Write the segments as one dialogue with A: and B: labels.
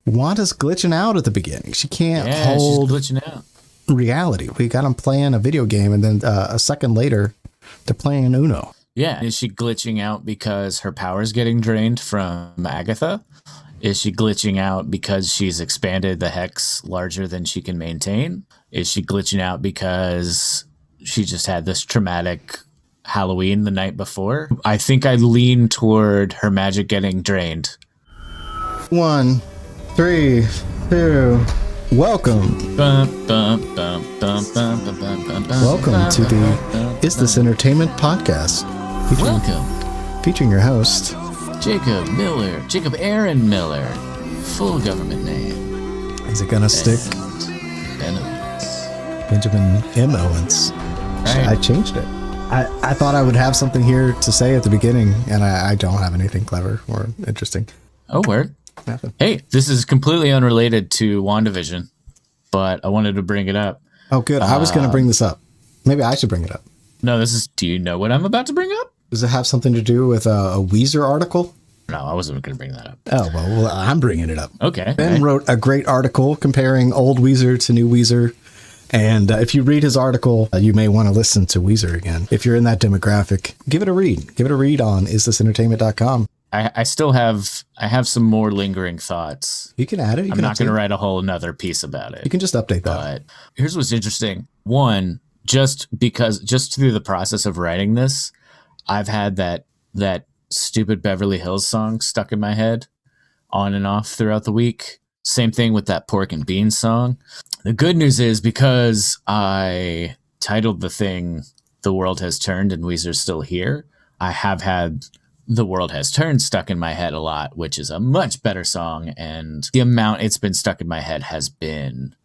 A: Wanda's glitching out at the beginning. She can't hold
B: she's glitching out.
A: reality. We got them playing a video game, and then a second later, they're playing Uno.
B: Yeah. Is she glitching out because her power's getting drained from Agatha? Is she glitching out because she's expanded the hex larger than she can maintain? Is she glitching out because she just had this traumatic Halloween the night before? I think I lean toward her magic getting drained.
A: 1, 3, 2. Welcome. Welcome to the Is This Entertainment podcast. Featuring your host,
B: Jacob Aaron Miller. Full government name.
A: Is it gonna stick? Benjamin M. Owens.
B: Right.
A: I changed it. I thought I would have something here to say at the beginning, and I don't have anything clever or interesting.
B: Oh, word.
A: Nothing.
B: Hey, this is completely unrelated to WandaVision, but I wanted to bring it up.
A: Oh, good. I was going to bring this up. Maybe I should bring it up.
B: No, do you know what I'm about to bring up?
A: Does it have something to do with a Weezer article?
B: No, I wasn't going to bring that up.
A: Oh, well, I'm bringing it up.
B: Okay.
A: Ben wrote a great article comparing old Weezer to new Weezer. And if you read his article, you may want to listen to Weezer again. If you're in that demographic, give it a read. Give it a read on isthisentertainment.com.
B: I still have some more lingering thoughts.
A: You can add it.
B: I'm not going to write a whole another piece about it.
A: You can just update that.
B: But here's what's interesting. One, just through the process of writing this, I've had that stupid Beverly Hills song stuck in my head on and off throughout the week. Same thing with that Pork and Beans song. The good news is, because I titled the thing The World Has Turned and Weezer's Still Here, I have had The World Has Turned stuck in my head a lot, which is a much better song, and the amount it's been stuck in my head has been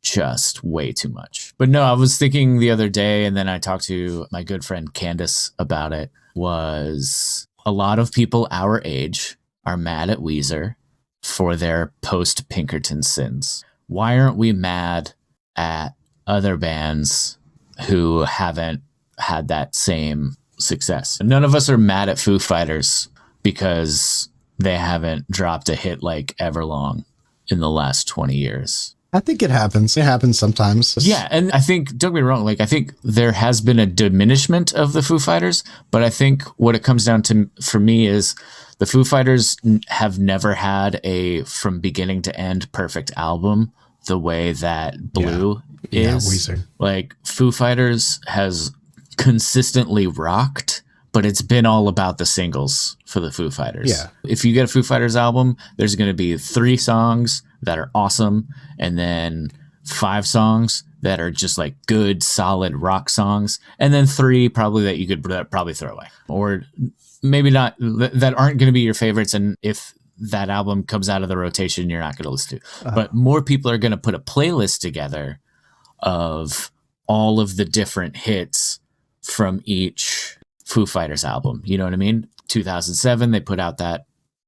B: just way too much. But no, I was thinking the other day, and then I talked to my good friend Candace about it, was a lot of people our age are mad at Weezer for their post-Pinkerton sins. Why aren't we mad at other bands who haven't had that same success? None of us are mad at Foo Fighters because they haven't dropped a hit like Everlong in the last 20 years.
A: I think it happens. It happens sometimes.
B: Yeah, and I think, don't get me wrong, I think there has been a diminishment of the Foo Fighters, but I think what it comes down to for me is the Foo Fighters have never had a from beginning to end perfect album the way that Blue is.
A: Weezer.
B: Foo Fighters has consistently rocked, but it's been all about the singles for the Foo Fighters.
A: Yeah.
B: If you get a Foo Fighters album, there's going to be 3 songs that are awesome, and then 5 songs that are just good, solid rock songs, and then 3 probably that you could probably throw away. Or maybe not, that aren't going to be your favorites, and if that album comes out of the rotation, you're not going to listen to. But more people are going to put a playlist together of all of the different hits from each Foo Fighters album. You know what I mean? 2007, they put out that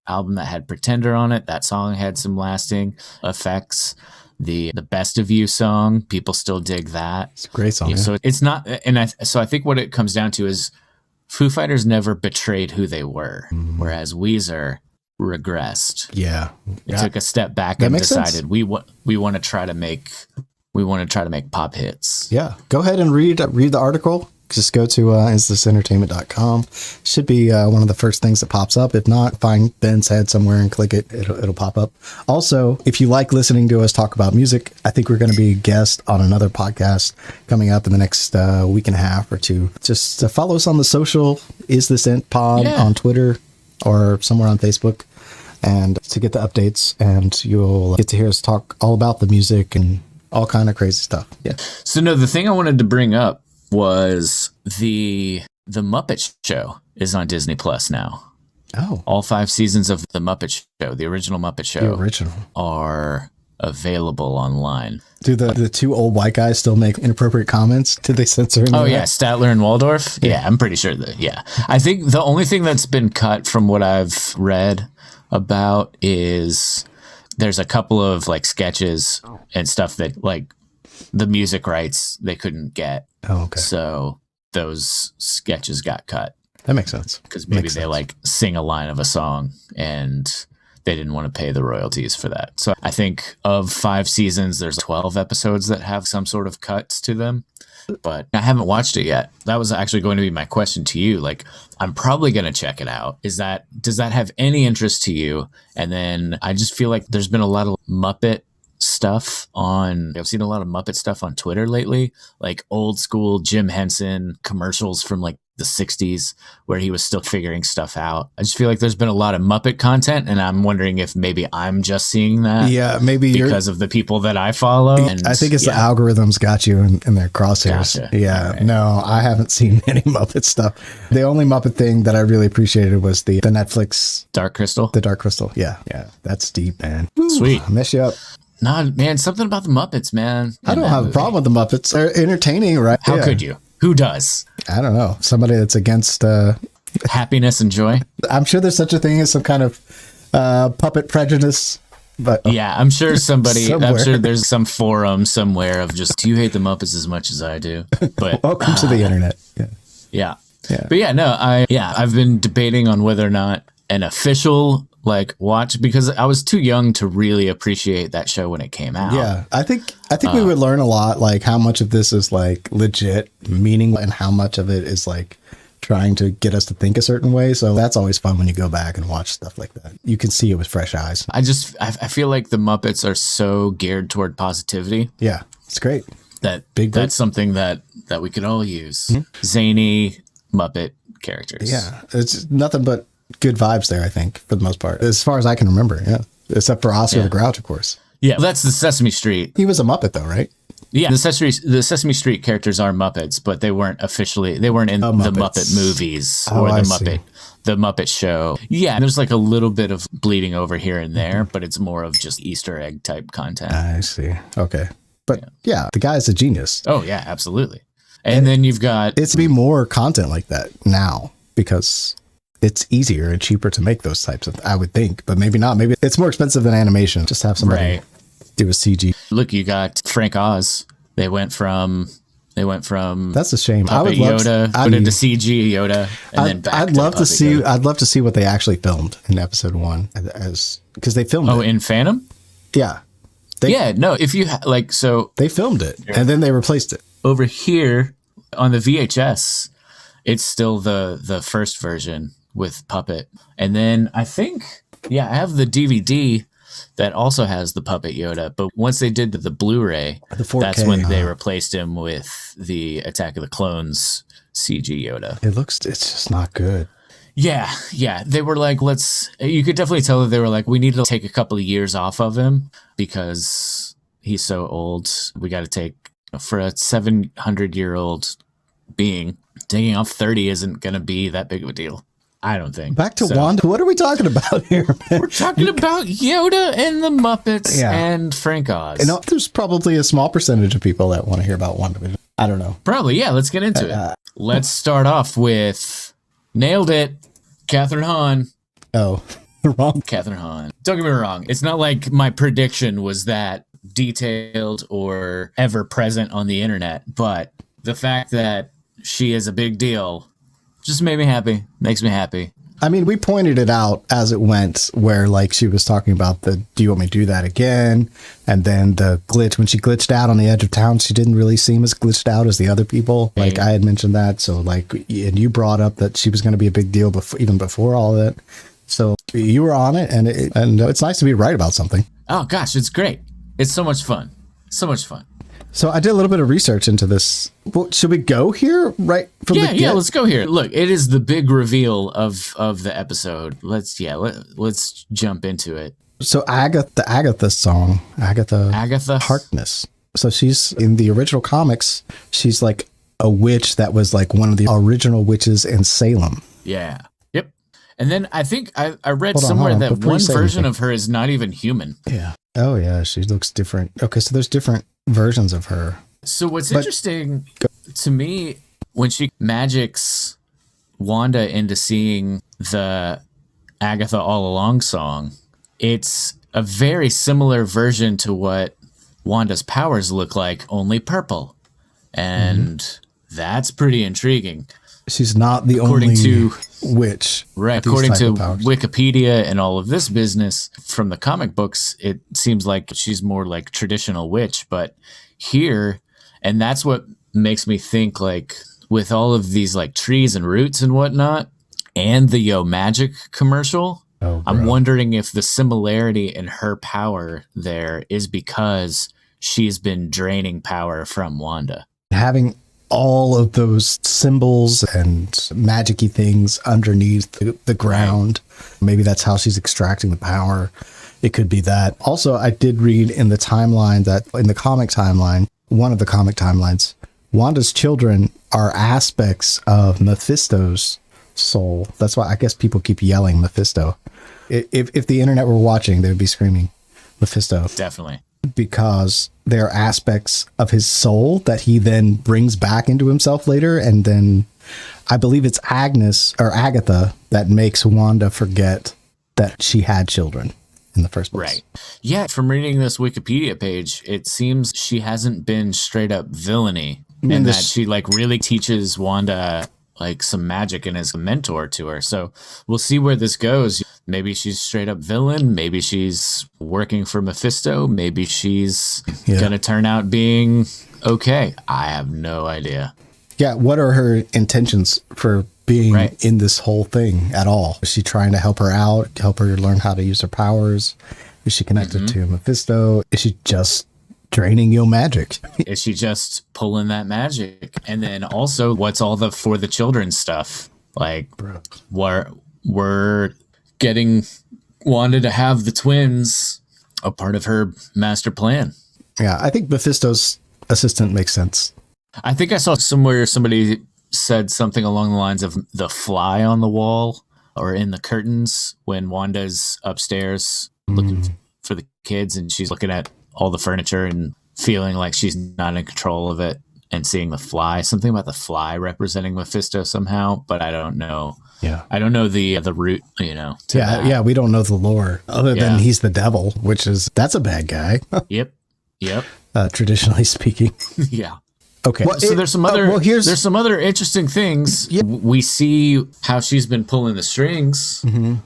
B: album that had Pretender on it. That song had some lasting effects. The Best of You song, people still dig that.
A: It's a great song. Yeah.
B: So it's not, and I think what it comes down to is Foo Fighters never betrayed who they were, whereas Weezer regressed.
A: Yeah.
B: It took a step back and decided we want to try to make pop hits.
A: Yeah. Go ahead and read the article. Just go to isthisentertainment.com. Should be one of the first things that pops up. If not, find Ben's head somewhere and click it. It'll pop up. Also, if you like listening to us talk about music, I think we're going to be a guest on another podcast coming up in the next week and a half or two. Just follow us on the social Is This Ent Pod on Twitter or somewhere on Facebook, and to get the updates, and you'll get to hear us talk all about the music and all kind of crazy stuff. Yeah.
B: So no, the thing I wanted to bring up was the Muppet Show is on Disney Plus now.
A: Oh.
B: All 5 seasons of the Muppet Show, the original Muppet Show, are available online.
A: Do the 2 old white guys still make inappropriate comments? Did they censor them?
B: Oh yeah, Statler and Waldorf. Yeah, I'm pretty sure that. Yeah, I think the only thing that's been cut from what I've read about is there's a couple of sketches and stuff that the music rights they couldn't get.
A: Oh, okay.
B: So those sketches got cut.
A: That makes sense.
B: Because maybe they sing a line of a song and they didn't want to pay the royalties for that. So I think of 5 seasons, there's 12 episodes that have some sort of cuts to them. But I haven't watched it yet. That was actually going to be my question to you. Like, I'm probably going to check it out. Does that have any interest to you? And then I just feel like there's been a lot of Muppet stuff I've seen a lot of Muppet stuff on Twitter lately, like old school Jim Henson commercials from like the 60s where he was still figuring stuff out. I just feel like there's been a lot of Muppet content, and I'm wondering if maybe I'm just seeing that.
A: Yeah, maybe
B: because of the people that I follow. And
A: I think it's the algorithms got you in their crosshairs.
B: Gotcha.
A: Yeah,
B: right.
A: No, I haven't seen any Muppet stuff. The only Muppet thing that I really appreciated was the Netflix
B: Dark Crystal.
A: The Dark Crystal. Yeah, that's deep, man. Woo,
B: Sweet.
A: I mess you up.
B: Nah, man, something about the Muppets, man.
A: I don't have a problem with the Muppets. They're entertaining, right?
B: How could you? Who does?
A: I don't know. Somebody that's against
B: happiness and joy.
A: I'm sure there's such a thing as some kind of puppet prejudice. But
B: yeah, I'm sure I'm
A: somewhere.
B: sure there's some forum somewhere of just, do you hate the Muppets as much as I do? But
A: welcome to the internet.
B: Yeah. But yeah, no, I've been debating on whether or not an official watch, because I was too young to really appreciate that show when it came out.
A: Yeah, I think we would learn a lot, like how much of this is like legit meaning and how much of it is like trying to get us to think a certain way. So that's always fun when you go back and watch stuff like that. You can see it with fresh eyes.
B: I feel like the Muppets are so geared toward positivity.
A: Yeah, it's great.
B: That's something that we could all use. Mm-hmm. Zany Muppet characters.
A: Yeah, it's nothing but good vibes there, I think, for the most part, as far as I can remember. Yeah, except for Oscar the Grouch, of course.
B: Yeah, well, that's the Sesame Street.
A: He was a Muppet, though, right?
B: Yeah, the Sesame Street characters are Muppets, but they weren't in the Muppet movies or the Muppet Show. Yeah, there's like a little bit of bleeding over here and there, but it's more of just Easter egg type content.
A: I see. Okay, but yeah, the guy's a genius.
B: Oh yeah, absolutely. And then you've got
A: it's be more content like that now because it's easier and cheaper to make those types of, I would think, but maybe not. Maybe it's more expensive than animation. Just have somebody do a CG.
B: Look, you got Frank Oz. They went from
A: that's a shame.
B: I would love Yoda, put into CG Yoda, and then back.
A: I'd love to see what they actually filmed in episode 1, because they filmed it.
B: Oh, in Phantom.
A: Yeah.
B: If you so
A: they filmed it and then they replaced it.
B: Over here on the VHS, it's still the first version with Puppet, and then I think I have the DVD that also has the Puppet Yoda, but once they did the Blu-ray,
A: the 4K,
B: that's when they replaced him with the Attack of the Clones CG Yoda.
A: It's just not good.
B: Yeah. They were like, you could definitely tell that they were like, we need to take a couple of years off of him because he's so old. We got to take, for a 700-year-old being, taking off 30 isn't going to be that big of a deal. I don't think. Back
A: to Wanda. What are we talking about here, man?
B: We're talking about Yoda and the Muppets and Frank Oz.
A: And there's probably a small percentage of people that want to hear about WandaVision. I don't know.
B: Probably, yeah. Let's get into it. Let's start off with nailed it, Catherine Hahn.
A: Oh, wrong.
B: Catherine Hahn. Don't get me wrong. It's not like my prediction was that detailed or ever present on the internet, but the fact that she is a big deal just made me happy. Makes me happy.
A: I mean, we pointed it out as it went, where she was talking about do you want me to do that again? And then the glitch, when she glitched out on the edge of town, she didn't really seem as glitched out as the other people. I had mentioned that. So and you brought up that she was going to be a big deal even before all that. So you were on it, and it's nice to be right about something.
B: Oh gosh, it's great. It's so much fun. So much fun.
A: So I did a little bit of research into this. Well, should we go here right from the get?
B: Yeah, let's go here. Look, it is the big reveal of the episode. Let's jump into it.
A: So Agatha song, Agatha Harkness. So she's in the original comics. She's like a witch that was like one of the original witches in Salem.
B: Yeah. Yep. And then I think I read somewhere that one version of her is not even human.
A: Yeah. Oh yeah, she looks different. Okay, so there's different versions of her.
B: So what's interesting to me, when she magics Wanda into seeing the Agatha All Along song, it's a very similar version to what Wanda's powers look like, only purple. And that's pretty intriguing.
A: She's not the
B: According
A: only
B: to-
A: witch.
B: Right.
A: with these
B: According
A: type
B: to
A: of powers.
B: Wikipedia and all of this business from the comic books, it seems like she's more like traditional witch. But here, and that's what makes me think like with all of these like trees and roots and whatnot, and the Yo Magic commercial,
A: Oh,
B: I'm
A: bro.
B: wondering if the similarity in her power there is because she's been draining power from Wanda.
A: Having all of those symbols and magic-y things underneath the ground. Maybe that's how she's extracting the power. It could be that. Also, I did read in the timeline that in the comic timeline, one of the comic timelines, Wanda's children are aspects of Mephisto's soul. That's why I guess people keep yelling Mephisto. If the internet were watching, they would be screaming Mephisto.
B: Definitely.
A: Because they're aspects of his soul that he then brings back into himself later. And then I believe it's Agnes or Agatha that makes Wanda forget that she had children in the first place.
B: Right. Yeah, from reading this Wikipedia page, it seems she hasn't been straight up villainy and that she like really teaches Wanda like some magic and is a mentor to her. So we'll see where this goes. Maybe she's straight up villain. Maybe she's working for Mephisto. Maybe she's going to turn out being okay. I have no idea.
A: Yeah. What are her intentions for being in this whole thing at all? Is she trying to help her out, help her learn how to use her powers? Is she connected to Mephisto? Is she just draining your magic?
B: Is she just pulling that magic? And then also, what's all the for the children stuff? Like, we're getting Wanda to have the twins a part of her master plan.
A: Yeah, I think Mephisto's assistant makes sense.
B: I think I saw somewhere somebody said something along the lines of the fly on the wall or in the curtains when Wanda's upstairs looking for the kids and she's looking at all the furniture and feeling like she's not in control of it and seeing the fly. Something about the fly representing Mephisto somehow, but I don't know.
A: Yeah.
B: I don't know the root, to that.
A: Yeah, we don't know the lore other than he's the devil, that's a bad guy.
B: Yep.
A: Traditionally speaking.
B: Yeah.
A: Okay.
B: Well, so there's some other there's some other interesting things. Yeah. We see how she's been pulling the strings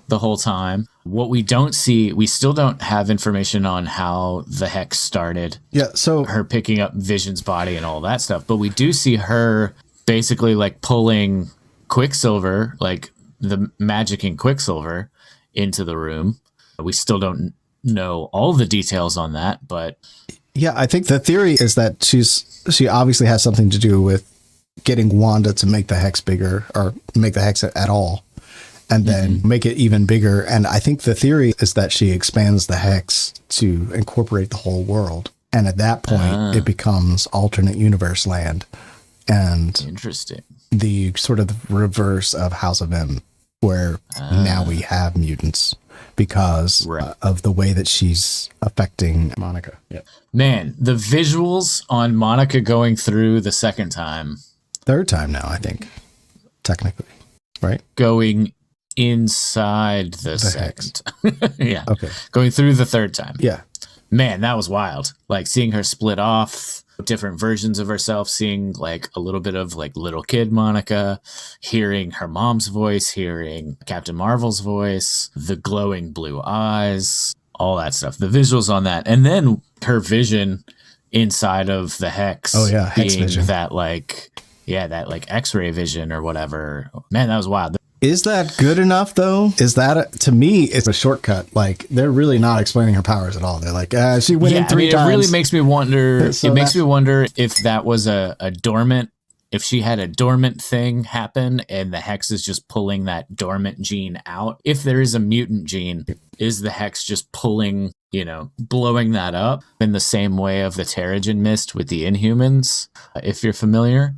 B: the whole time. What we don't see, we still don't have information on how the hex started.
A: Yeah, so
B: her picking up Vision's body and all that stuff. But we do see her basically like pulling Quicksilver, like the magic in Quicksilver, into the room. We still don't know all the details on that, but
A: yeah, I think the theory is that she obviously has something to do with getting Wanda to make the hex bigger or make the hex at all and then make it even bigger. And I think the theory is that she expands the hex to incorporate the whole world. And at that point, it becomes alternate universe land. And
B: interesting.
A: The sort of the reverse of House of M, where now we have mutants because of the way that she's affecting Monica. Yeah.
B: Man, the visuals on Monica going through the second time.
A: Third time now, I think, technically, right?
B: Going inside the second. Yeah.
A: Okay.
B: Going through the third time.
A: Yeah.
B: Man, that was wild. Like seeing her split off, different versions of herself, seeing like a little bit of like little kid Monica, hearing her mom's voice, hearing Captain Marvel's voice, the glowing blue eyes, all that stuff. The visuals on that. And then her vision inside of the hex.
A: Oh yeah, hex
B: being
A: vision.
B: that like X-ray vision or whatever. Man, that was wild.
A: Is that good enough though? Is that to me? It's a shortcut. Like they're really not explaining her powers at all. They're like, she went in three times.
B: It really makes me wonder.
A: So
B: it makes me wonder if that was a dormant. If she had a dormant thing happen and the hex is just pulling that dormant gene out. If there is a mutant gene, is the hex just pulling, blowing that up in the same way of the Terrigen Mist with the Inhumans? If you're familiar,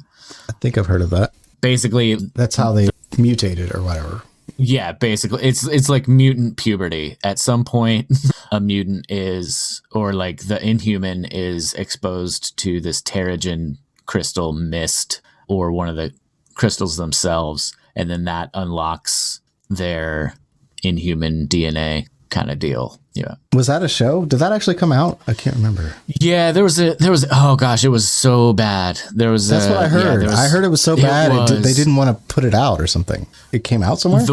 A: I think I've heard of that.
B: Basically,
A: that's how they mutated or whatever.
B: Yeah, basically, it's like mutant puberty. At some point, a mutant is, or like the Inhuman is exposed to this Terrigen crystal mist or one of the crystals themselves, and then that unlocks their Inhuman DNA kind of deal. Yeah.
A: Was that a show? Did that actually come out? I can't remember.
B: Yeah, there was oh gosh, it was so bad.
A: That's what I heard. I heard it was so bad they didn't want to put it out or something. It came out somewhere?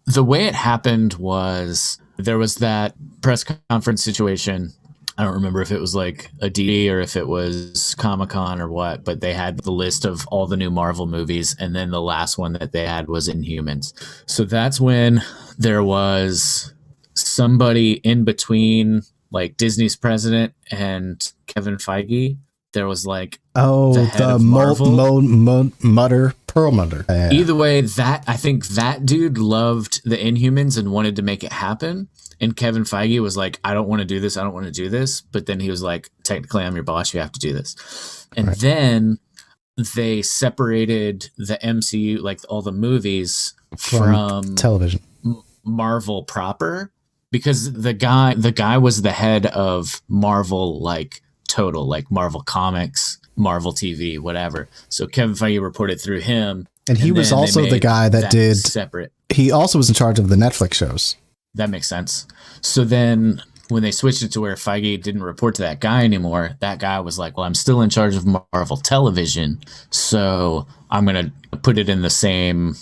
B: The way it happened was there was that press conference situation. I don't remember if it was like a D or if it was Comic-Con or what, but they had the list of all the new Marvel movies, and then the last one that they had was Inhumans. So that's when there was somebody in between, like Disney's president and Kevin Feige. There was like
A: the Perlmutter. Yeah.
B: Either way, I think that dude loved the Inhumans and wanted to make it happen. And Kevin Feige was like, I don't want to do this. I don't want to do this. But then he was like, technically, I'm your boss. You have to do this. And then they separated the MCU, like all the movies, from
A: television,
B: Marvel proper, because the guy was the head of Marvel, like total, like Marvel Comics, Marvel TV, whatever. So Kevin Feige reported through him.
A: And he was also the guy that did
B: separate.
A: He also was in charge of the Netflix shows.
B: That makes sense. So then when they switched it to where Feige didn't report to that guy anymore, that guy was like, well, I'm still in charge of Marvel Television, so I'm going to put it in the same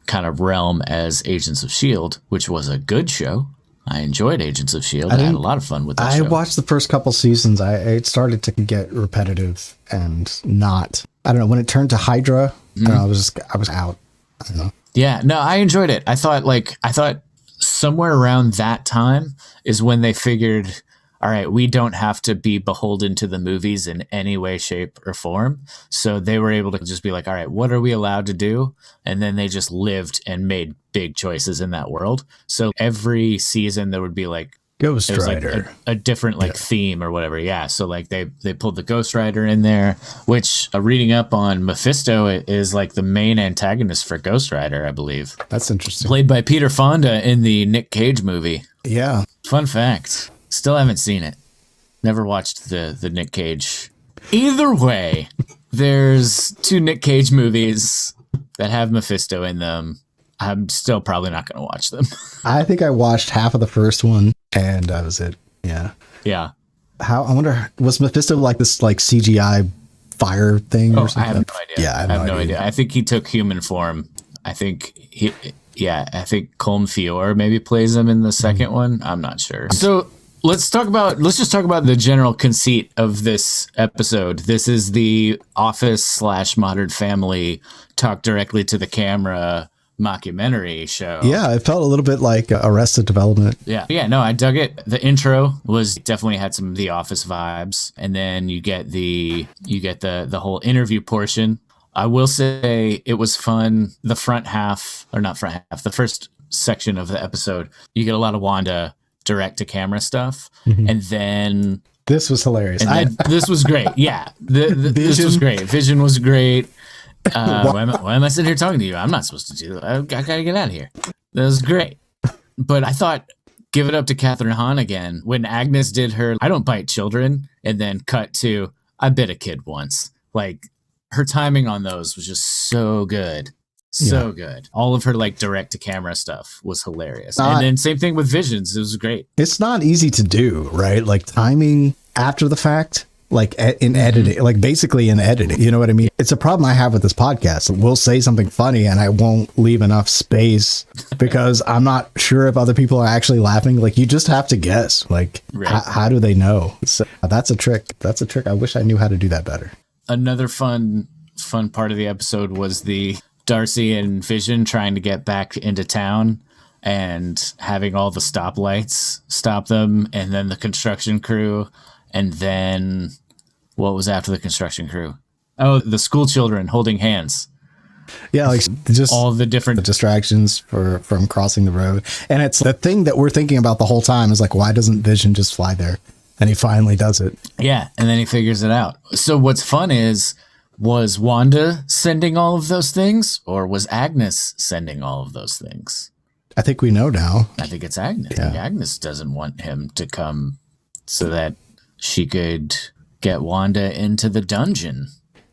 B: kind of realm as Agents of S.H.I.E.L.D., which was a good show. I enjoyed Agents of S.H.I.E.L.D. I had a lot of fun with that show.
A: I watched the first couple seasons. It started to get repetitive and not, I don't know, when it turned to Hydra, I was out. I don't know.
B: Yeah, no, I enjoyed it. I thought somewhere around that time is when they figured, all right, we don't have to be beholden to the movies in any way, shape, or form. So they were able to just be like, all right, what are we allowed to do? And then they just lived and made big choices in that world. So every season there would be like
A: Ghost Rider,
B: like a different theme or whatever. Yeah. So like they pulled the Ghost Rider in there, which reading up on Mephisto is like the main antagonist for Ghost Rider, I believe.
A: That's interesting.
B: Played by Peter Fonda in the Nick Cage movie.
A: Yeah.
B: Fun fact. Still haven't seen it. Never watched the Nick Cage. Either way, there's 2 Nick Cage movies that have Mephisto in them. I'm still probably not going to watch them.
A: I think I watched half of the first one, and that was it. Yeah.
B: Yeah.
A: I wonder, was Mephisto like this like CGI fire thing or something?
B: I have no idea.
A: Yeah, I have no idea.
B: I think he took human form. I think Colm Feore maybe plays him in the second one. I'm not sure. So let's just talk about the general conceit of this episode. This is the Office / Modern Family talk directly to the camera mockumentary show.
A: Yeah, it felt a little bit like Arrested Development.
B: Yeah, no, I dug it. The intro was definitely had some of the Office vibes, and then you get the whole interview portion. I will say it was fun. The the first section of the episode, you get a lot of Wanda direct to camera stuff, and then
A: this was hilarious.
B: This was great. Yeah, this was great. Vision was great. Why am I sitting here talking to you? I'm not supposed to do that. I gotta get out of here. That was great. But I thought, give it up to Catherine Hahn again when Agnes did her "I don't bite children" and then cut to "I bit a kid once." Like her timing on those was just so good. So good. All of her like direct to camera stuff was hilarious. And then same thing with Visions. It was great.
A: It's not easy to do, right? Like timing after the fact, like in editing, like basically in editing, you know what I mean? It's a problem I have with this podcast. We'll say something funny and I won't leave enough space because I'm not sure if other people are actually laughing. Like you just have to guess, like how do they know? So that's a trick. That's a trick. I wish I knew how to do that better.
B: Another fun part of the episode was the Darcy and Vision trying to get back into town and having all the stoplights stop them, and then the construction crew, and then what was after the construction crew? Oh, the school children holding hands.
A: Yeah, like just
B: all the different
A: distractions from crossing the road. And it's the thing that we're thinking about the whole time is like, why doesn't Vision just fly there? And he finally does it.
B: Yeah, and then he figures it out. So what's fun is, was Wanda sending all of those things, or was Agnes sending all of those things?
A: I think we know now.
B: I think it's Agnes.
A: Yeah.
B: Agnes doesn't want him to come so that she could get Wanda into the dungeon.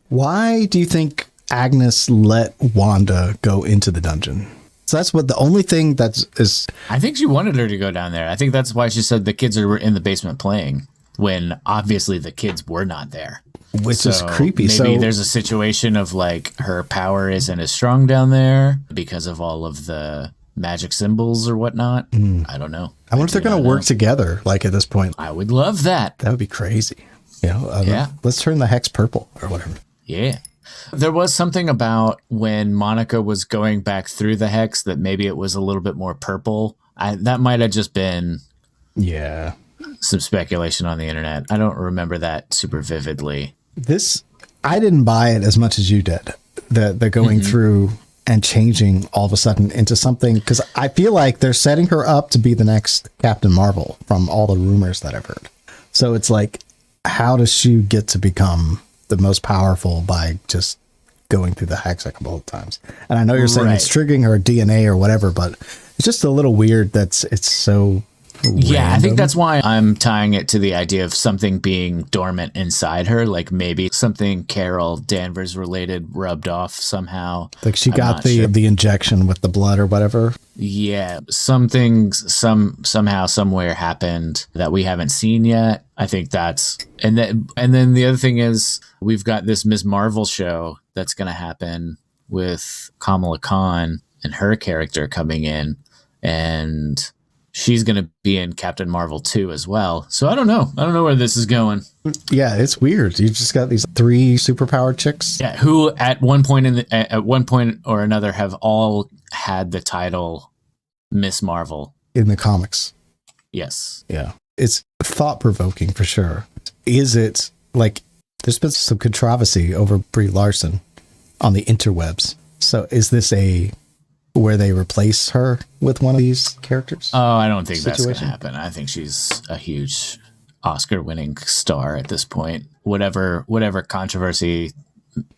A: Why do you think Agnes let Wanda go into the dungeon? So that's what the only thing is.
B: I think she wanted her to go down there. I think that's why she said the kids are in the basement playing when obviously the kids were not there.
A: Which is creepy.
B: Maybe there's a situation of like her power isn't as strong down there because of all of the magic symbols or whatnot. I don't know.
A: I wonder if they're going to work together like at this point.
B: I would love that.
A: That would be crazy. Let's turn the hex purple or whatever.
B: Yeah. There was something about when Monica was going back through the hex that maybe it was a little bit more purple. That might have just been some speculation on the internet. I don't remember that super vividly. I didn't buy it as much as you did. The going through and changing all of a sudden into something, because I feel like they're setting her up to be the next Captain Marvel from all the rumors that I've heard. So it's like, how does she get to become the most powerful by just going through the hex a couple of times? And I know you're saying it's triggering her DNA or whatever, but it's just a little weird it's so Yeah, I think that's why I'm tying it to the idea of something being dormant inside her, like maybe something Carol Danvers related rubbed off somehow.
A: Like she got the injection with the blood or whatever.
B: Yeah, something somehow somewhere happened that we haven't seen yet. I think that's and then the other thing is we've got this Ms. Marvel show that's going to happen with Kamala Khan and her character coming in, and she's going to be in Captain Marvel 2 as well. So I don't know where this is going.
A: Yeah, it's weird. You just got these 3 superpowered chicks.
B: Yeah, who at one point or another have all had the title Miss Marvel
A: in the comics.
B: Yes.
A: Yeah. It's thought-provoking for sure. Is it like there's been some controversy over Brie Larson on the interwebs. So is this where they replace her with one of these characters?
B: Oh, I don't think that's going to happen. I think she's a huge Oscar-winning star at this point. Whatever controversy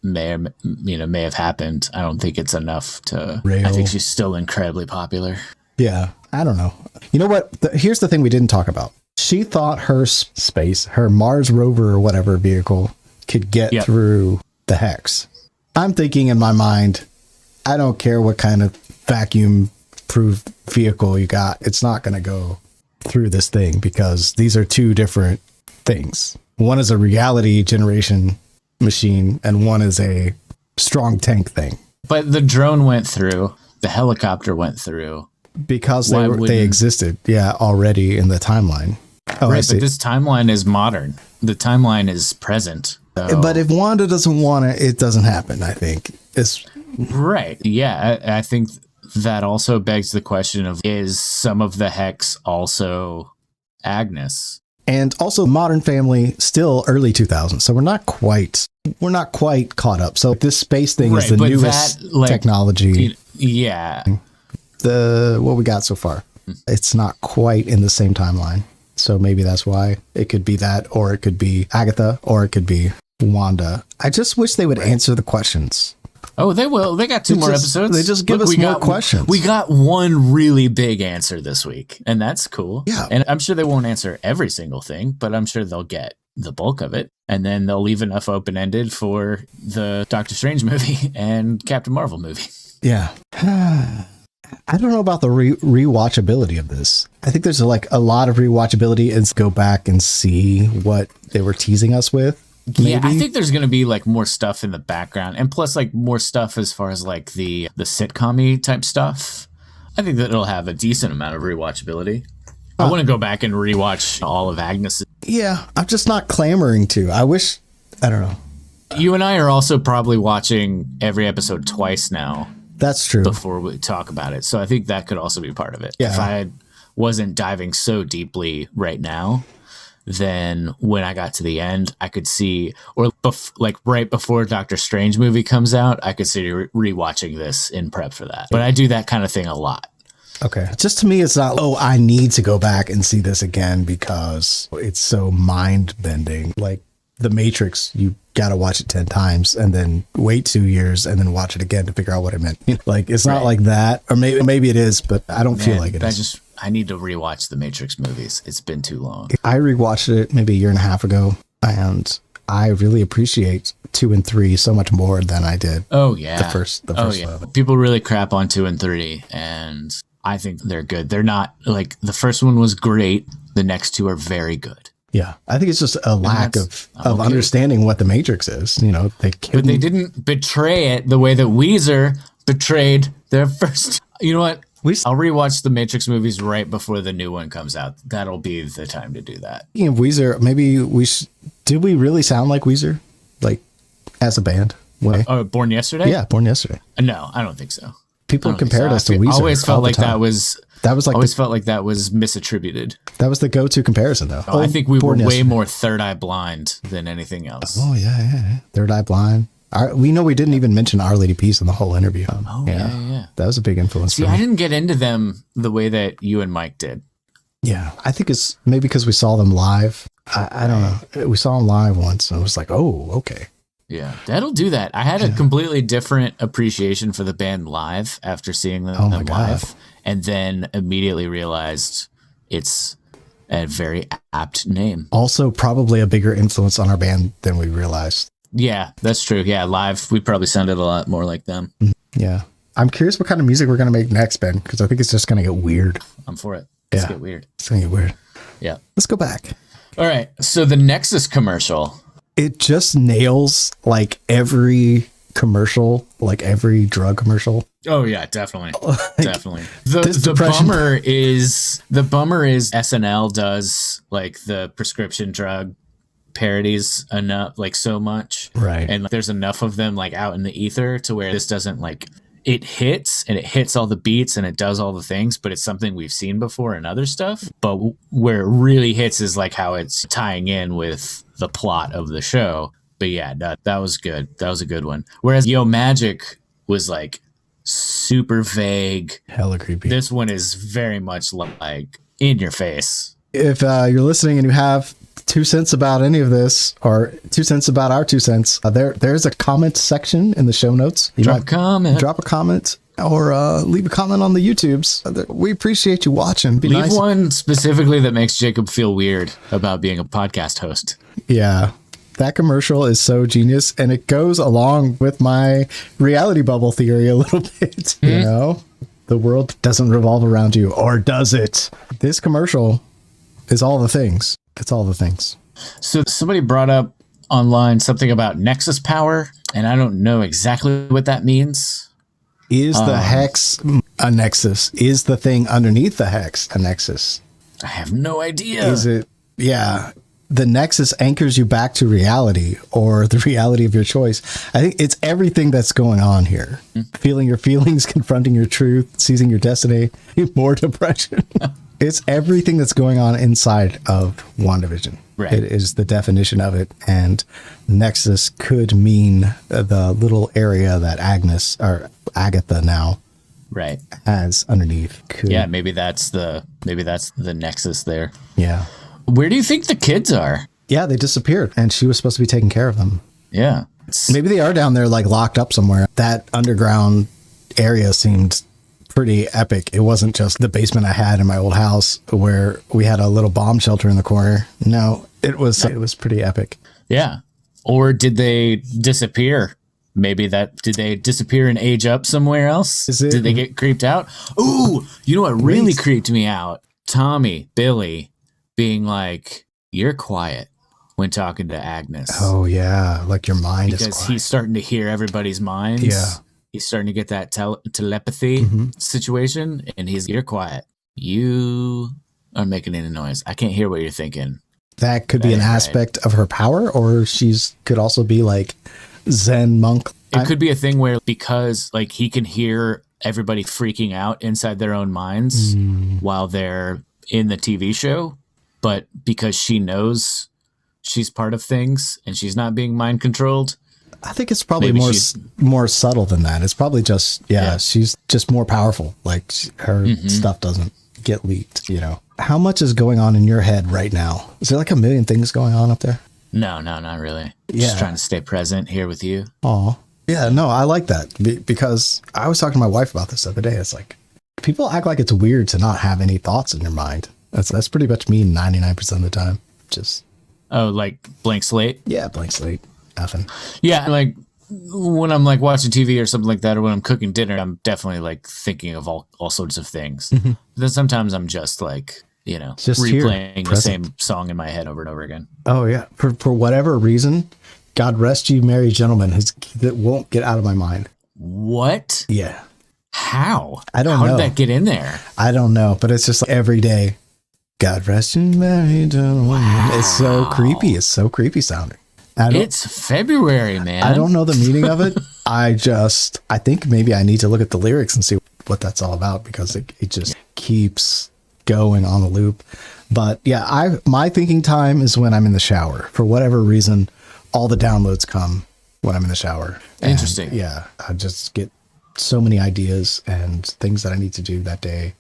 B: may have happened, I don't think it's enough to. I think she's still incredibly popular.
A: Yeah, I don't know. You know what? Here's the thing we didn't talk about. She thought her her Mars rover or whatever vehicle could get through the hex. I'm thinking in my mind, I don't care what kind of vacuum-proof vehicle you got. It's not going to go through this thing because these are 2 different things. One is a reality generation machine and one is a strong tank thing.
B: But the drone went through. The helicopter went through.
A: Because they existed, already in the timeline. Oh,
B: right, but this timeline is modern. The timeline is present. So.
A: But if Wanda doesn't want it, it doesn't happen, I think. It's
B: right. Yeah, I think that also begs the question of, is some of the hex also Agnes?
A: And also Modern Family, still early 2000s. So we're not quite caught up. So this space thing is the newest technology.
B: Yeah.
A: What we got so far, it's not quite in the same timeline. So maybe that's why it could be that, or it could be Agatha, or it could be Wanda. I just wish they would answer the questions.
B: Oh, they will. They got 2 more episodes.
A: They just give us more questions.
B: We got one really big answer this week, and that's cool.
A: Yeah.
B: And I'm sure they won't answer every single thing, but I'm sure they'll get the bulk of it. And then they'll leave enough open-ended for the Doctor Strange movie and Captain Marvel movie.
A: Yeah. I don't know about the rewatchability of this. I think there's a lot of rewatchability and go back and see what they were teasing us with. Maybe.
B: Yeah, I think there's going to be more stuff in the background, and plus more stuff as far as the sitcom-y type stuff. I think that it'll have a decent amount of rewatchability. I want to go back and rewatch all of Agnes.
A: Yeah, I'm just not clamoring to. I don't know.
B: You and I are also probably watching every episode twice now.
A: That's true.
B: Before we talk about it. So I think that could also be part of it.
A: Yeah.
B: If I wasn't diving so deeply right now, then when I got to the end, I could see, or right before Doctor Strange movie comes out, I could see rewatching this in prep for that. But I do that kind of thing a lot.
A: Okay. Just to me, it's not, I need to go back and see this again because it's so mind-bending. Like The Matrix, you got to watch it 10 times and then wait 2 years and then watch it again to figure out what it meant. It's not like that. Or maybe it is, but I don't feel like it is.
B: I need to rewatch the Matrix movies. It's been too long.
A: I rewatched it maybe a year and a half ago, and I really appreciate 2 and 3 so much more than I did.
B: Oh yeah,
A: the first one.
B: People really crap on 2 and 3, and I think they're good. They're not like the first one was great. The next 2 are very good.
A: Yeah, I think it's just a lack of understanding what the Matrix is. You know,
B: but they didn't betray it the way that Weezer betrayed their first. You know what? I'll rewatch the Matrix movies right before the new one comes out. That'll be the time to do that.
A: Speaking of Weezer, maybe did we really sound like Weezer, like as a band?
B: Born Yesterday?
A: Yeah, Born Yesterday.
B: No, I don't think so.
A: People compared us to Weezer. I always felt like
B: that was misattributed.
A: That was the go-to comparison, though.
B: I think we were way more Third Eye Blind than anything else.
A: Oh yeah. Third Eye Blind. We know we didn't even mention Our Lady Peace in the whole interview.
B: Yeah.
A: That was a big influence.
B: See, I didn't get into them the way that you and Mike did.
A: Yeah, I think it's maybe because we saw them live. I don't know. We saw them live once, and it was like, oh, okay.
B: Yeah, that'll do that. I had a completely different appreciation for the band live after seeing them live, and then immediately realized it's a very apt name.
A: Also, probably a bigger influence on our band than we realized.
B: Yeah, that's true. Yeah, live, we probably sounded a lot more like them.
A: Yeah. I'm curious what kind of music we're going to make next, Ben, because I think it's just going to get weird.
B: I'm for it. Let's get weird.
A: It's going to get weird.
B: Yeah.
A: Let's go back.
B: All right. So the Nexus commercial.
A: It just nails like every commercial, like every drug commercial.
B: Oh yeah, definitely. Definitely. The bummer is SNL does like the prescription drug parodies enough, like so much,
A: right?
B: And there's enough of them like out in the ether to where this doesn't like it hits all the beats and it does all the things, but it's something we've seen before in other stuff. But where it really hits is like how it's tying in with the plot of the show. But yeah, that was good. That was a good one. Whereas Yo Magic was like super vague,
A: hella creepy.
B: This one is very much like in your face.
A: If you're listening and you have 2 cents about any of this, or 2 cents about our 2 cents, there's a comment section in the show notes.
B: Drop a comment
A: or leave a comment on the YouTubes. We appreciate you watching.
B: Leave one specifically that makes Jacob feel weird about being a podcast host.
A: Yeah, that commercial is so genius, and it goes along with my reality bubble theory a little bit. You know, the world doesn't revolve around you, or does it? This commercial is all the things. It's all the things.
B: So somebody brought up online something about Nexus power, and I don't know exactly what that means.
A: Is the hex a nexus? Is the thing underneath the hex a nexus?
B: I have no idea.
A: Is it? Yeah. The nexus anchors you back to reality, or the reality of your choice. I think it's everything that's going on here. Feeling your feelings, confronting your truth, seizing your destiny, more depression. It's everything that's going on inside of WandaVision.
B: Right.
A: It is the definition of it. And Nexus could mean the little area that Agnes, or Agatha now, has underneath.
B: Yeah, maybe that's the Nexus there.
A: Yeah.
B: Where do you think the kids are?
A: Yeah, they disappeared, and she was supposed to be taking care of them.
B: Yeah.
A: Maybe they are down there, like locked up somewhere. That underground area seemed pretty epic. It wasn't just the basement I had in my old house where we had a little bomb shelter in the corner. No, it was pretty epic.
B: Yeah. Or did they disappear? Maybe did they disappear and age up somewhere else? Did they get creeped out? Ooh, you know what really creeped me out? Billy being like, "You're quiet," when talking to Agnes.
A: Oh yeah, like your mind is quiet.
B: Because he's starting to hear everybody's minds.
A: Yeah.
B: He's starting to get that telepathy situation, and you're quiet. You are making any noise. I can't hear what you're thinking.
A: That could be an aspect of her power, or could also be like Zen monk.
B: It could be a thing where, because like he can hear everybody freaking out inside their own minds while they're in the TV show, but because she knows she's part of things and she's not being mind controlled.
A: I think it's probably more subtle than that. It's probably just, she's just more powerful. Like her stuff doesn't get leaked, you know. How much is going on in your head right now? Is there like a million things going on up there?
B: No, not really. Just trying to stay present here with you.
A: Oh, yeah, no, I like that because I was talking to my wife about this the other day. It's like, people act like it's weird to not have any thoughts in your mind. That's pretty much me 99% of the time. Just
B: Oh, like blank slate?
A: Yeah, blank slate. Nothing.
B: Yeah, like when I'm like watching TV or something like that, or when I'm cooking dinner, I'm definitely like thinking of all sorts of things. But then sometimes I'm just like,
A: Just
B: replaying
A: here,
B: the same song in my head over and over again.
A: Oh yeah. For whatever reason, God rest you, merry gentlemen, that won't get out of my mind.
B: What?
A: Yeah.
B: How?
A: I don't
B: know.
A: How
B: did that get in there?
A: I don't know, but it's just like every day. God rest you, merry gentlemen. Wow. It's so creepy. It's so creepy sounding.
B: It's February, man.
A: I don't know the meaning of it. I think maybe I need to look at the lyrics and see what that's all about, because it just keeps going on the loop. But yeah, my thinking time is when I'm in the shower. For whatever reason, all the downloads come when I'm in the shower.
B: Interesting.
A: And yeah, I just get so many ideas and things that I need to do that day.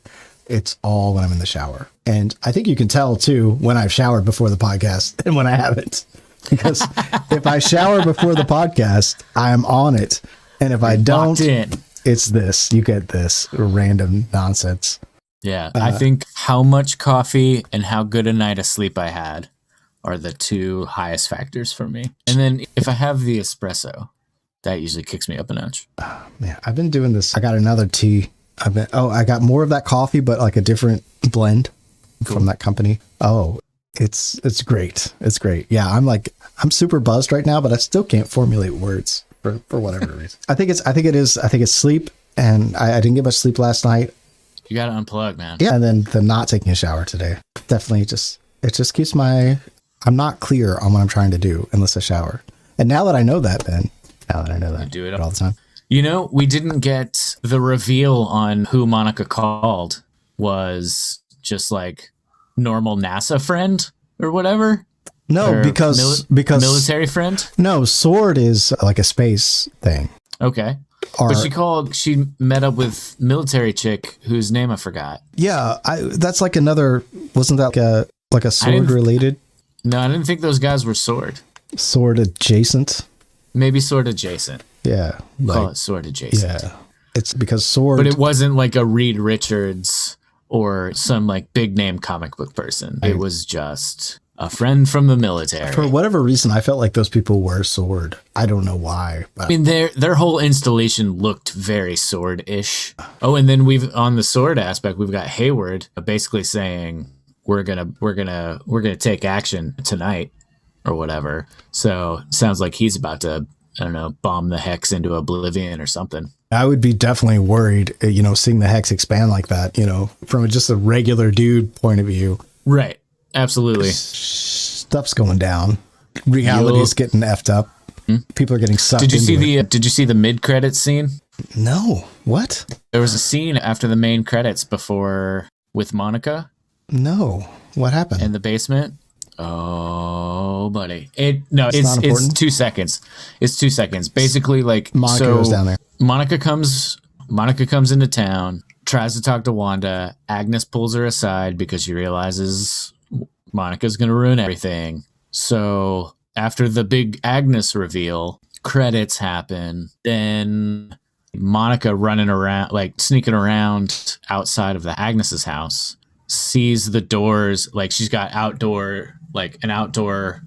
A: It's all when I'm in the shower. And I think you can tell too when I've showered before the podcast and when I haven't. Because if I shower before the podcast, I'm on it. And if I don't, it's this. You get this random nonsense.
B: Yeah. I think how much coffee and how good a night of sleep I had are the two highest factors for me. And then if I have the espresso, that usually kicks me up a notch.
A: Man, I've been doing this. I got another tea. I got more of that coffee, but like a different blend from that company. Oh, it's great. It's great. Yeah, I'm super buzzed right now, but I still can't formulate words for whatever reason. I think it's sleep, and I didn't get much sleep last night.
B: You got to unplug, man.
A: Yeah, and then the not taking a shower today. Definitely it just keeps I'm not clear on what I'm trying to do unless I shower. And now that I know that, you do it all the time.
B: We didn't get the reveal on who Monica called was just like normal NASA friend or whatever.
A: No,
B: or
A: because
B: military friend.
A: No, sword is like a space thing.
B: Okay. But she met up with military chick whose name I forgot.
A: Yeah, that's like another. Wasn't that like a sword related?
B: No, I didn't think those guys were sword
A: adjacent.
B: Maybe sword adjacent.
A: Yeah,
B: call it sword adjacent.
A: Yeah, it's because sword.
B: But it wasn't like a Reed Richards or some like big name comic book person. It was just a friend from the military.
A: For whatever reason, I felt like those people were sword. I don't know why. But.
B: I mean, their whole installation looked very sword-ish. Oh, and then on the sword aspect, we've got Hayward basically saying we're gonna take action tonight or whatever. So sounds like he's about to, I don't know, bomb the Hex into oblivion or something.
A: I would be definitely worried, seeing the Hex expand like that, from just a regular dude point of view.
B: Right. Absolutely.
A: Stuff's going down. Reality's getting effed up. People are getting sucked
B: Did you
A: into
B: see the mid-credits scene?
A: No. What?
B: There was a scene after the main credits with Monica.
A: No. What happened?
B: In the basement. Oh, buddy. It's 2 seconds. It's 2 seconds. Basically, like
A: Monica goes down there.
B: Monica comes into town, tries to talk to Wanda. Agnes pulls her aside because she realizes Monica's going to ruin everything. So after the big Agnes reveal, credits happen. Then Monica running around, like sneaking around outside of the Agnes's house, sees the doors, like she's got an outdoor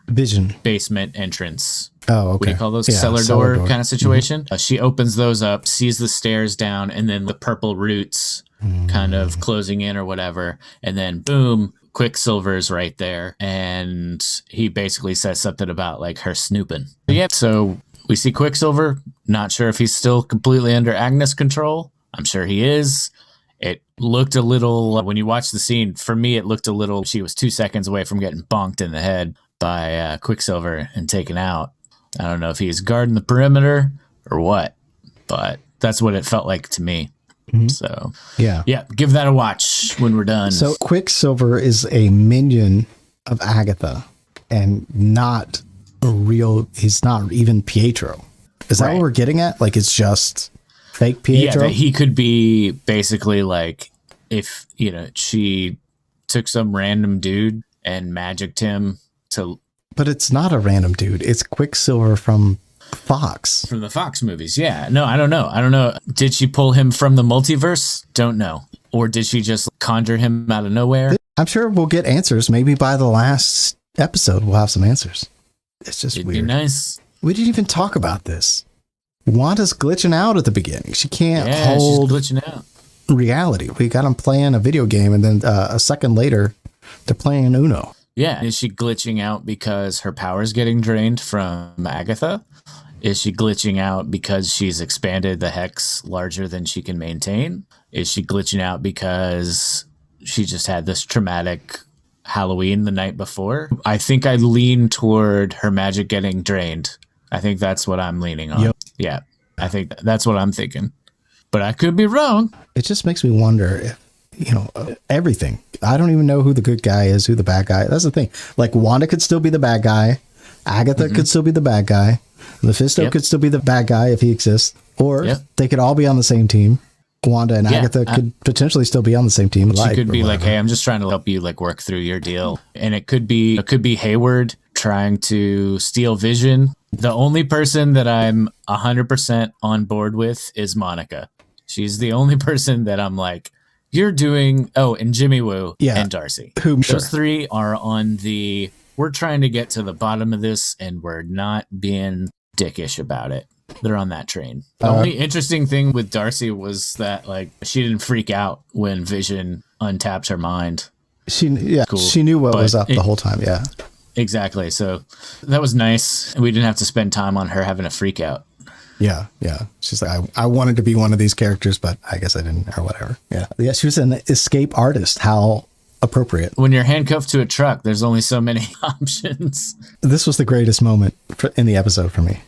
A: vision
B: basement entrance.
A: Oh, okay.
B: What do you call those? Cellar door kind of situation. Mm-hmm. She opens those up, sees the stairs down, and then the purple roots kind of closing in or whatever. And then boom, Quicksilver's right there. And he basically says something about like her snooping. But yeah, so we see Quicksilver. Not sure if he's still completely under Agnes control. I'm sure he is. It looked a little, when you watch the scene, for me, it looked a little, she was 2 seconds away from getting bonked in the head by Quicksilver and taken out. I don't know if he's guarding the perimeter or what, but that's what it felt like to me. Mm-hmm. So, yeah, give that a watch when we're done.
A: So Quicksilver is a minion of Agatha and not he's not even Pietro. Is that what we're getting at? Like, it's just fake Pietro?
B: Yeah, he could be basically like if, she took some random dude and magicked him to...
A: But it's not a random dude. It's Quicksilver from Fox.
B: From the Fox movies, yeah. No, I don't know. Did she pull him from the multiverse? Don't know. Or did she just conjure him out of nowhere?
A: I'm sure we'll get answers maybe by the last episode, we'll have some answers. It's just
B: It'd
A: weird.
B: be nice.
A: We didn't even talk about this. Wanda's glitching out at the beginning. She can't hold
B: she's glitching out.
A: reality. We got them playing a video game, and then a second later, they're playing Uno.
B: Yeah. Is she glitching out because her power's getting drained from Agatha? Is she glitching out because she's expanded the hex larger than she can maintain? Is she glitching out because she just had this traumatic Halloween the night before? I think I lean toward her magic getting drained. I think that's what I'm leaning on.
A: Yep.
B: Yeah. I think that's what I'm thinking. But I could be wrong.
A: It just makes me wonder if, everything. I don't even know who the good guy is, who the bad guy. That's the thing. Like, Wanda could still be the bad guy. Agatha could still be the bad guy. Mephisto could still be the bad guy if he exists. Or they could all be on the same team. Wanda and Agatha could potentially still be on the same team.
B: She could be like, hey, I'm just trying to help you like work through your deal. And it could be Hayward trying to steal Vision. The only person that I'm 100% on board with is Monica. She's the only person that I'm like, you're doing, and Jimmy Woo and Darcy. Those three are on we're trying to get to the bottom of this and we're not being dickish about it. They're on that train. The only interesting thing with Darcy was that like she didn't freak out when Vision untapped her mind.
A: She knew what was up the whole time. Yeah,
B: exactly. So that was nice. We didn't have to spend time on her having a freak out.
A: Yeah. She's like, I wanted to be one of these characters, but I guess I didn't, or whatever. Yeah. She was an escape artist. How appropriate.
B: When you're handcuffed to a truck, there's only so many options.
A: This was the greatest moment in the episode for me.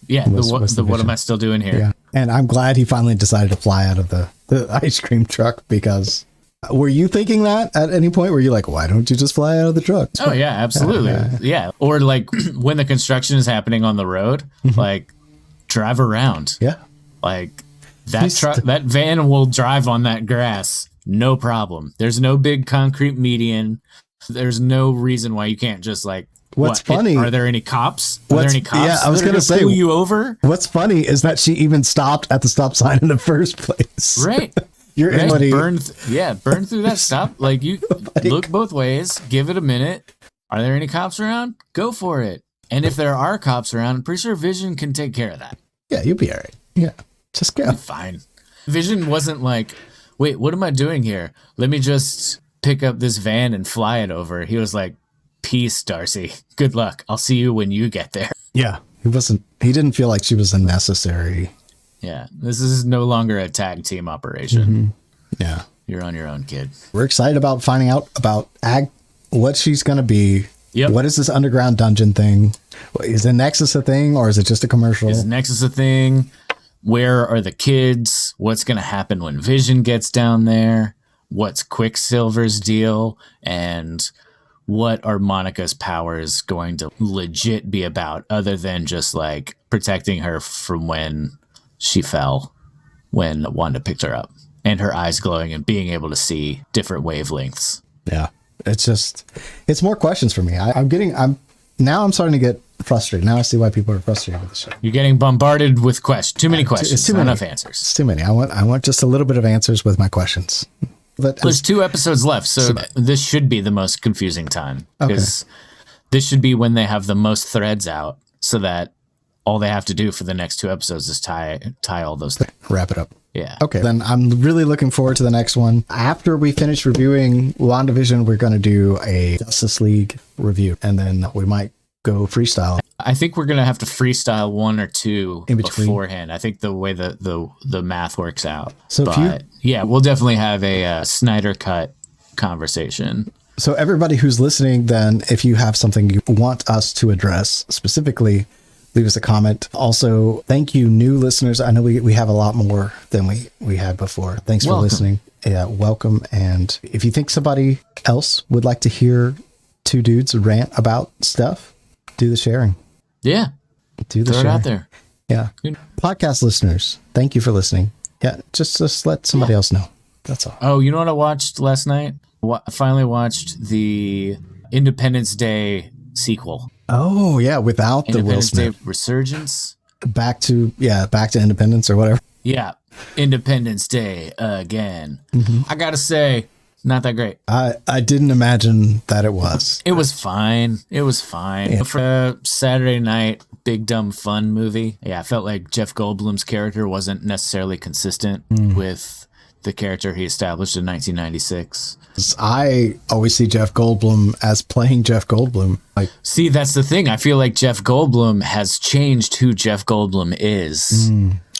B: Yeah, what am I still doing here?
A: Yeah, and I'm glad he finally decided to fly out of the ice cream truck, because were you thinking that at any point? Were you like, why don't you just fly out of the truck?
B: Oh, yeah, absolutely. Yeah. Or like when the construction is happening on the road, like drive around.
A: Yeah.
B: Like that van will drive on that grass. No problem. There's no big concrete median. There's no reason why you can't just like,
A: What's funny?
B: Are there any cops? Yeah,
A: I was going to say,
B: pull you over.
A: What's funny is that she even stopped at the stop sign in the first place.
B: Right.
A: You're
B: burn through that stop. Like you look both ways. Give it a minute. Are there any cops around? Go for it. And if there are cops around, I'm pretty sure Vision can take care of that.
A: Yeah, you'll be all right. Yeah, just go.
B: Fine. Vision wasn't like, wait, what am I doing here? Let me just pick up this van and fly it over. He was like, peace, Darcy. Good luck. I'll see you when you get there.
A: Yeah. He didn't feel like she was a necessary.
B: Yeah. This is no longer a tag team operation.
A: Mm-hmm. Yeah.
B: You're on your own, kid.
A: We're excited about finding out about what she's going to be.
B: Yep.
A: What is this underground dungeon thing? Is the Nexus a thing, or is it just a commercial?
B: Is Nexus a thing? Where are the kids? What's going to happen when Vision gets down there? What's Quicksilver's deal? And what are Monica's powers going to legit be about, other than just like protecting her from when she fell, when Wanda picked her up, and her eyes glowing and being able to see different wavelengths?
A: Yeah. It's more questions for me. I'm starting to get frustrated. Now I see why people are frustrated with the show.
B: You're getting bombarded with questions. Too many questions.
A: It's too
B: Not
A: many.
B: enough answers.
A: It's too many. I want just a little bit of answers with my questions. But
B: there's 2 episodes left, so this should be the most confusing time, because this should be when they have the most threads out, so that all they have to do for the next 2 episodes is tie all those things.
A: Wrap it up.
B: Yeah.
A: Okay. Then I'm really looking forward to the next one. After we finish reviewing WandaVision, we're going to do a Justice League review, and then we might go freestyle.
B: I think we're going to have to freestyle 1 or 2
A: in between
B: beforehand. I think the way the math works out.
A: So
B: we'll definitely have a Snyder Cut conversation.
A: So everybody who's listening, then, if you have something you want us to address specifically, leave us a comment. Also, thank you, new listeners. I know we have a lot more than we had before. Thanks for listening. Yeah, welcome. And if you think somebody else would like to hear 2 dudes rant about stuff, do the sharing.
B: Yeah.
A: Do the
B: sharing. Throw it out there.
A: Yeah. Podcast listeners, thank you for listening. Yeah, just let somebody else know. That's all.
B: Oh, you know what I watched last night? I finally watched the Independence Day sequel.
A: Oh, yeah, without the Will Smith.
B: Independence Day Resurgence.
A: Back to Independence or whatever.
B: Yeah, Independence Day again. Mm-hmm. I gotta say, Not that great.
A: I didn't imagine that it was.
B: It was fine. It was fine.
A: Yeah.
B: For a Saturday night big dumb fun movie, yeah, I felt like Jeff Goldblum's character wasn't necessarily consistent with the character he established in 1996.
A: I always see Jeff Goldblum as playing Jeff Goldblum. Like,
B: see, that's the thing. I feel like Jeff Goldblum has changed who Jeff Goldblum is.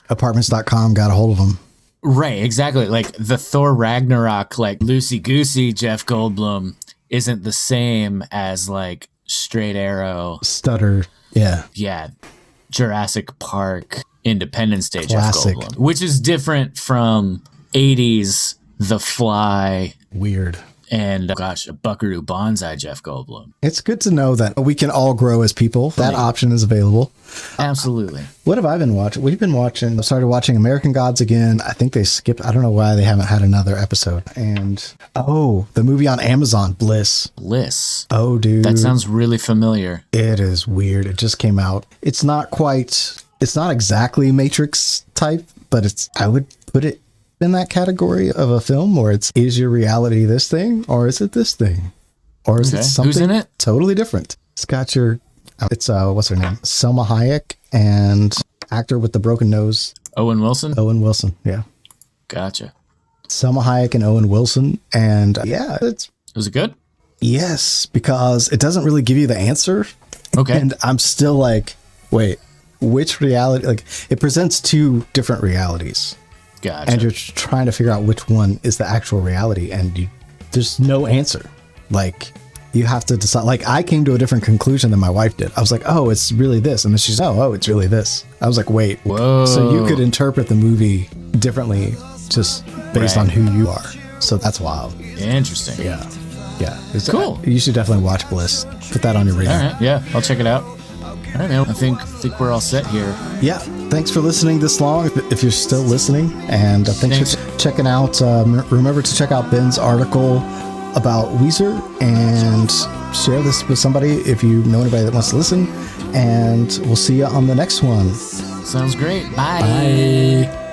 A: Apartments.com got a hold of him.
B: Right, exactly. Like the Thor Ragnarok, like loosey-goosey Jeff Goldblum isn't the same as like Straight Arrow.
A: Stutter. Yeah.
B: Yeah. Jurassic Park, Independence Day
A: Classic.
B: Jeff Goldblum, which is different from 80s The Fly.
A: Weird.
B: And gosh, a Buckaroo Banzai Jeff Goldblum.
A: It's good to know that we can all grow as people. That option is available.
B: Absolutely.
A: What have I been watching? We've been watching, started watching American Gods again. I think they skipped, I don't know why they haven't had another episode. And, the movie on Amazon, Bliss. Oh, dude.
B: That sounds really familiar.
A: It is weird. It just came out. It's not exactly Matrix type, but I would put it in that category of a film where is your reality this thing or is it this thing? Or is it something
B: Who's in it?
A: Totally different? It's got it's what's her name? Selma Hayek and actor with the broken nose.
B: Owen Wilson?
A: Owen Wilson, yeah.
B: Gotcha.
A: Selma Hayek and Owen Wilson. And
B: Was it good?
A: Yes, because it doesn't really give you the answer.
B: Okay.
A: And I'm still like, wait, which reality? Like, it presents two different realities.
B: Gotcha.
A: And you're trying to figure out which one is the actual reality, and there's no answer. Like, you have to decide. Like, I came to a different conclusion than my wife did. I was like, oh, it's really this. And then she's, oh, it's really this. I was like, wait.
B: Whoa.
A: So you could interpret the movie differently just based on who you are. So that's wild.
B: Interesting.
A: Yeah. Yeah. It's
B: cool.
A: You should definitely watch Bliss. Put that on your radar.
B: All right. Yeah, I'll check it out. All right, man. I think we're all set here.
A: Yeah. Thanks for listening this long, if you're still listening. And thanks for checking out. Remember to check out Ben's article about Weezer and share this with somebody if you know anybody that wants to listen. And we'll see you on the next one.
B: Sounds great. Bye.
A: Bye.